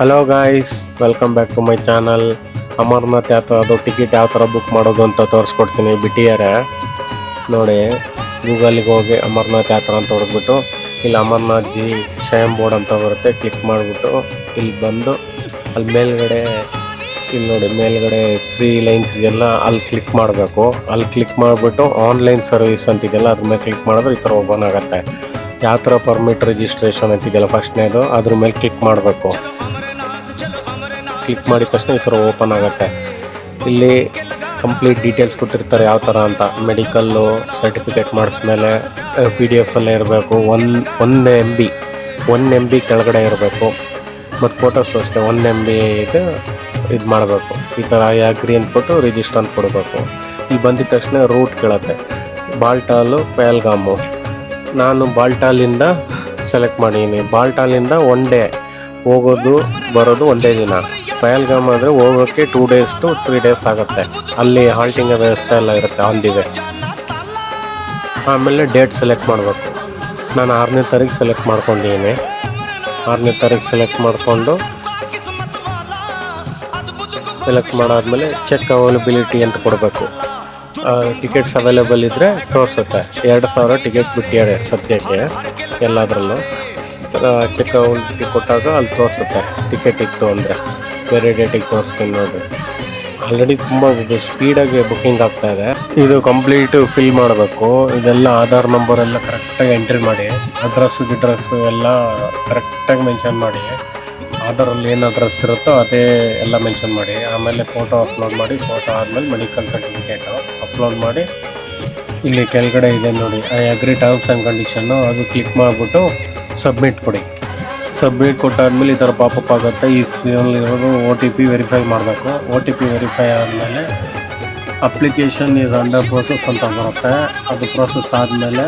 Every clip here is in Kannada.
Hello guys, welcome back to my channel. Amarnath ಯಾತ್ರೆ ಟಿಕೆಟ್ ಯಾವ ಥರ ಬುಕ್ ಮಾಡೋದು ಅಂತ ತೋರಿಸ್ಕೊಡ್ತೀನಿ. ಬಿಟ್ಟಿದ್ದಾರೆ ನೋಡಿ. ಗೂಗಲಿಗೆ ಹೋಗಿ ಅಮರ್ನಾಥ್ ಯಾತ್ರೆ ಅಂತ ಹೊಡೆದ್ಬಿಟ್ಟು ಇಲ್ಲಿ ಅಮರ್ನಾಥ್ ಜಿ ಶಯಂ ಬೋರ್ಡ್ ಅಂತ ಬರುತ್ತೆ. ಕ್ಲಿಕ್ ಮಾಡಿಬಿಟ್ಟು ಇಲ್ಲಿ ಬಂದು ಅಲ್ಲಿ ಮೇಲ್ಗಡೆ ಇಲ್ಲಿ ನೋಡಿ, ಮೇಲ್ಗಡೆ 3 ಲೈನ್ಸ್ ಇದೆಲ್ಲ ಅಲ್ಲಿ ಕ್ಲಿಕ್ ಮಾಡಬೇಕು. ಅಲ್ಲಿ ಕ್ಲಿಕ್ ಮಾಡಿಬಿಟ್ಟು ಆನ್ಲೈನ್ ಸರ್ವಿಸ್ ಅಂತಿದೆಯಲ್ಲ ಅದ್ರ ಮೇಲೆ ಕ್ಲಿಕ್ ಮಾಡಿದ್ರೆ ಈ ಥರ ಓಪನ್ ಆಗುತ್ತೆ. ಯಾತ್ರಾ ಪರ್ಮಿಟ್ ರಿಜಿಸ್ಟ್ರೇಷನ್ ಅಂತಿದೆಯಲ್ಲ ಫಸ್ಟ್ನೇದು, ಅದ್ರ ಮೇಲೆ ಕ್ಲಿಕ್ ಮಾಡಬೇಕು. ಕ್ಲಿಕ್ ಮಾಡಿದ ತಕ್ಷಣ ಈ ಥರ ಓಪನ್ ಆಗುತ್ತೆ. ಇಲ್ಲಿ ಕಂಪ್ಲೀಟ್ ಡೀಟೇಲ್ಸ್ ಕೊಟ್ಟಿರ್ತಾರೆ ಯಾವ ಥರ ಅಂತ. ಮೆಡಿಕಲ್ಲು ಸರ್ಟಿಫಿಕೇಟ್ ಮಾಡಿಸ್ಮೇಲೆ PDF ಅಲ್ಲೇ ಇರಬೇಕು. 1 MB ಕೆಳಗಡೆ ಇರಬೇಕು. ಮತ್ತು ಫೋಟೋಸು ಅಷ್ಟೇ 1 MB ಇದು ಮಾಡಬೇಕು. ಈ ಥರ ಅಗ್ರಿ ಅಂದ್ಬಿಟ್ಟು ರಿಜಿಸ್ಟರ್ ಅಂತ ಕೊಡಬೇಕು. ಇಲ್ಲಿ ಬಂದಿದ ತಕ್ಷಣ ರೂಟ್ ಕೇಳುತ್ತೆ, ಬಾಲ್ಟಾಲು ಪಹಲ್ಗಾಮು. ನಾನು ಬಾಲ್ಟಾಲಿಂದ ಸೆಲೆಕ್ಟ್ ಮಾಡಿದ್ದೀನಿ. ಬಾಲ್ಟಾಲಿಂದ 1 ಡೇ ಹೋಗೋದು ಬರೋದು ಒಂದೇ ದಿನ. ಪಹಲ್ಗಾಮ್ ಆದರೆ ಹೋಗೋಕ್ಕೆ 2 days to 3 days ಆಗುತ್ತೆ. ಅಲ್ಲಿ ಹಾಲ್ಟಿಂಗ್ ವ್ಯವಸ್ಥೆ ಎಲ್ಲ ಇರುತ್ತೆ ಆನ್ ದಿ ವೇ. ಆಮೇಲೆ ಡೇಟ್ ಸೆಲೆಕ್ಟ್ ಮಾಡಬೇಕು. ನಾನು 6ನೇ ತಾರೀಕು ಸೆಲೆಕ್ಟ್ ಮಾಡ್ಕೊಂಡಿದ್ದೀನಿ. 6ನೇ ತಾರೀಕು ಸೆಲೆಕ್ಟ್ ಮಾಡಿಕೊಂಡು ಸೆಲೆಕ್ಟ್ ಮಾಡಾದ್ಮೇಲೆ ಚೆಕ್ ಅವೈಲಬಿಲಿಟಿ ಅಂತ ಕೊಡಬೇಕು. ಟಿಕೆಟ್ಸ್ ಅವೈಲೇಬಲ್ ಇದ್ದರೆ ತೋರಿಸುತ್ತೆ. 2000 ಟಿಕೆಟ್ ಬಿಟ್ಟಿದ್ದಾರೆ ಸದ್ಯಕ್ಕೆ ಎಲ್ಲದರಲ್ಲೂ. ಚೆಕ್ ಅವೈಲಬಿಲಿಟಿ ಕೊಟ್ಟಾಗ ಅಲ್ಲಿ ತೋರಿಸುತ್ತೆ ಟಿಕೆಟ್ ಇತ್ತು ಅಂದರೆ. ಬೇರೆ ಡೇಟಿಗೆ ತೋರಿಸ್ತೀನಿ ನೋಡಿರಿ. ಆಲ್ರೆಡಿ ತುಂಬ ಸ್ಪೀಡಾಗಿ ಬುಕ್ಕಿಂಗ್ ಆಗ್ತಾಯಿದೆ. ಇದು ಕಂಪ್ಲೀಟು ಫಿಲ್ ಮಾಡಬೇಕು. ಇದೆಲ್ಲ ಆಧಾರ್ ನಂಬರ್ ಎಲ್ಲ ಕರೆಕ್ಟಾಗಿ ಎಂಟ್ರಿ ಮಾಡಿ, ಗಿಡ್ರೆಸ್ಸು ಎಲ್ಲ ಕರೆಕ್ಟಾಗಿ ಮೆನ್ಷನ್ ಮಾಡಿ. ಆಧಾರಲ್ಲಿ ಏನು ಅಡ್ರೆಸ್ ಇರುತ್ತೋ ಅದೇ ಎಲ್ಲ ಮೆನ್ಷನ್ ಮಾಡಿ. ಆಮೇಲೆ ಫೋಟೋ ಅಪ್ಲೋಡ್ ಮಾಡಿ. ಫೋಟೋ ಆದಮೇಲೆ ಮೆಡಿಕಲ್ ಸರ್ಟಿಫಿಕೇಟು ಅಪ್ಲೋಡ್ ಮಾಡಿ. ಇಲ್ಲಿ ಕೆಳಗಡೆ ಇದೆ ನೋಡಿ, I agree terms and condition, ಅದು ಕ್ಲಿಕ್ ಮಾಡಿಬಿಟ್ಟು ಸಬ್ಮಿಟ್ ಕೊಡಿ. ಸಬ್ಮಿಟ್ ಕೊಟ್ಟಾದ್ಮೇಲೆ ಈ ಥರ ಪಾಪಪ್ ಆಗುತ್ತೆ. ಈ ಸ್ಕ್ರೀನಲ್ಲಿರೋದು OTP ವೆರಿಫೈ ಮಾಡಬೇಕು. OTP ವೆರಿಫೈ ಆದಮೇಲೆ ಅಪ್ಲಿಕೇಶನ್ ಈಸ್ ಅಂಡರ್ ಪ್ರೋಸೆಸ್ ಅಂತ ಬರುತ್ತೆ. ಅದು ಪ್ರೋಸೆಸ್ ಆದಮೇಲೆ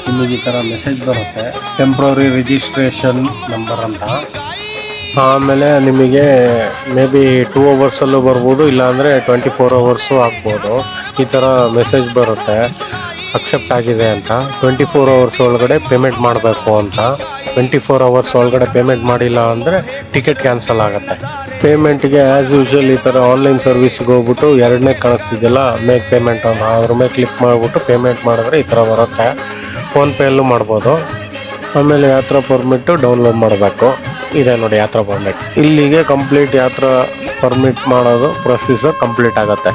ನಿಮಗೆ ಈ ಥರ ಮೆಸೇಜ್ ಬರುತ್ತೆ, ಟೆಂಪ್ರರಿ ರಿಜಿಸ್ಟ್ರೇಷನ್ ನಂಬರ್ ಅಂತ. ಆಮೇಲೆ ನಿಮಗೆ ಮೇ ಬಿ 2 ಅವರ್ಸಲ್ಲೂ ಬರ್ಬೋದು, ಇಲ್ಲಾಂದರೆ 24 ಅವರ್ಸು ಆಗ್ಬೋದು. ಈ ಥರ ಮೆಸೇಜ್ ಬರುತ್ತೆ ಅಕ್ಸೆಪ್ಟ್ ಆಗಿದೆ ಅಂತ. 24 ಅವರ್ಸ್ ಒಳಗಡೆ ಪೇಮೆಂಟ್ ಮಾಡಬೇಕು ಅಂತ. 24 ಅವರ್ಸ್ ಒಳಗಡೆ ಪೇಮೆಂಟ್ ಮಾಡಿಲ್ಲ ಅಂದರೆ ಟಿಕೆಟ್ ಕ್ಯಾನ್ಸಲ್ ಆಗುತ್ತೆ. ಪೇಮೆಂಟ್ಗೆ ಆ್ಯಸ್ ಯೂಶ್ವಲ್ ಈ ಥರ ಆನ್ಲೈನ್ ಸರ್ವಿಸ್ಗೆ ಹೋಗ್ಬಿಟ್ಟು 2ನೇ ಕಾಣಿಸ್ತಿದೆಯಲ್ಲ ಮೇಕ್ ಪೇಮೆಂಟ್ ಅಂತ, ಅದ್ರ ಮೇಲೆ ಕ್ಲಿಕ್ ಮಾಡಿಬಿಟ್ಟು ಪೇಮೆಂಟ್ ಮಾಡಿದ್ರೆ ಈ ಥರ ಬರುತ್ತೆ. ಫೋನ್ಪೇಯಲ್ಲೂ ಮಾಡ್ಬೋದು. ಆಮೇಲೆ ಯಾತ್ರಾ ಪರ್ಮಿಟ್ಟು ಡೌನ್ಲೋಡ್ ಮಾಡಬೇಕು. ಇದೆ ನೋಡಿ ಯಾತ್ರಾ ಪರ್ಮಿಟ್. ಇಲ್ಲಿಗೆ ಕಂಪ್ಲೀಟ್ ಯಾತ್ರಾ ಪರ್ಮಿಟ್ ಮಾಡೋದು ಪ್ರೊಸೀಜರ್ ಕಂಪ್ಲೀಟ್ ಆಗುತ್ತೆ.